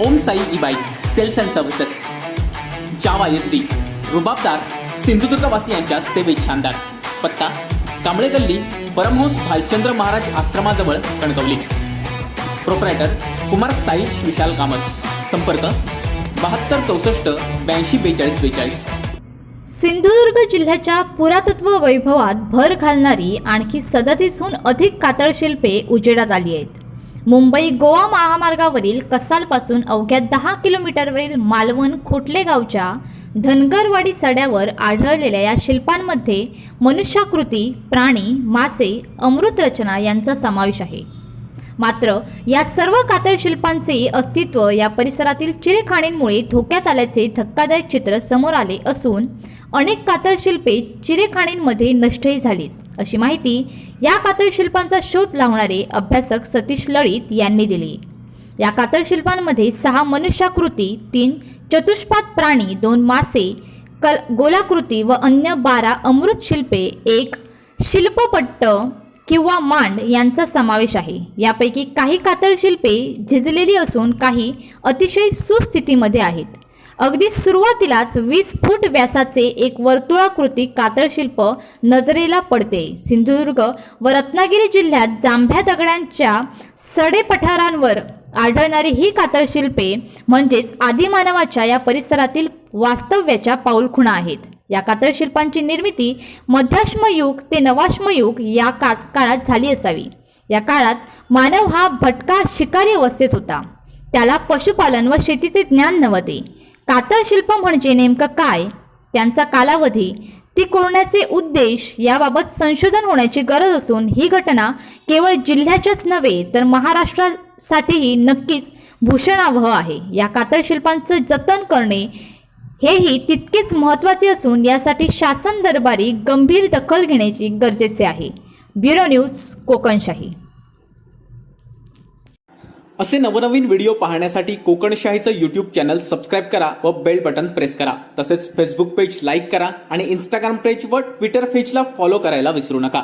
Om Sai e bike sales and services, Jawa SD, रुबाबदार सिंधुदुर्गवासियांच्या सेवेत शानदार. पत्ता कांबळे गल्ली, परमहंस भालचंद्र महाराज आश्रमाजवळ, कणकवली. प्रोप्रायटर कुमार साईश विशाल कामत. संपर्क 72 64 82 42 42. सिंधुदुर्ग जिल्ह्याच्या पुरातत्व वैभवात भर घालणारी आणखी 37हून अधिक कातळशिल्पे उजेडात आली आहेत. मुंबई गोवा महामार्गावरील कसालपासून अवघ्या 10 किलोमीटरवरील मालवण खोटले गावच्या धनगरवाडी सड्यावर आढळलेल्या या शिल्पांमध्ये मनुष्याकृती, प्राणी, मासे, अमृत रचना यांचा समावेश आहे. मात्र या सर्व कातळशिल्पांचे अस्तित्व या परिसरातील चिरेखाणींमुळे धोक्यात आल्याचे धक्कादायक चित्र समोर आले असून अनेक कातळशिल्पे चिरेखाणींमध्ये नष्टही झालीत, अशी माहिती या कातळशिल्पांचा शोध लावणारे अभ्यासक सतीश लळित यांनी दिली. या कातळशिल्पांमध्ये 6 मनुष्याकृती, 3 चतुष्पाद प्राणी, 2 मासे, गोलाकृती व अन्य 12 अमृत शिल्पे, 1 शिल्पपट्ट किंवा मांड यांचा समावेश आहे. यापैकी काही कातळशिल्पे झिजलेली असून काही अतिशय सुस्थितीमध्ये आहेत. अगदी सुरुवातीलाच 20 फूट व्यासाचे एक वर्तुळाकृती कातळशिल्प नजरेला पडते. सिंधुदुर्ग व रत्नागिरी जिल्ह्यात जांभ्या दगडांच्या सडेपठारांवर आढळणारी ही कातळशिल्पे म्हणजेच आदिमानवाच्या या परिसरातील वास्तव्याच्या पाऊलखुणा आहेत. या कातळशिल्पांची निर्मिती मध्याश्मयुग ते नवाश्मयुग या काळात झाली असावी. या काळात मानव हा भटका शिकारी अवस्थेत होता. त्याला पशुपालन व शेतीचे ज्ञान नव्हते. कातळशिल्प म्हणजे नेमकं काय, त्यांचा कालावधी, ती कोरण्याचे उद्देश याबाबत संशोधन होण्याची गरज असून ही घटना केवळ जिल्ह्याच्याच नव्हे तर महाराष्ट्रासाठीही नक्कीच भूषणावह आहे. या कातळशिल्पांचं जतन करणे हेही तितकेच महत्त्वाचे असून यासाठी शासन दरबारी गंभीर दखल घेण्याची गरजेचे आहे. Bureau news, Kokanshahi. असे नवनवीन व्हिडिओ पाहण्यासाठी कोकणशाहीचं यूट्यूब चॅनल सबस्क्राईब करा व बेल बटन प्रेस करा. तसेच फेसबुक पेज लाईक करा आणि इंस्टाग्राम पेज व ट्विटर पेजला फॉलो करायला विसरू नका.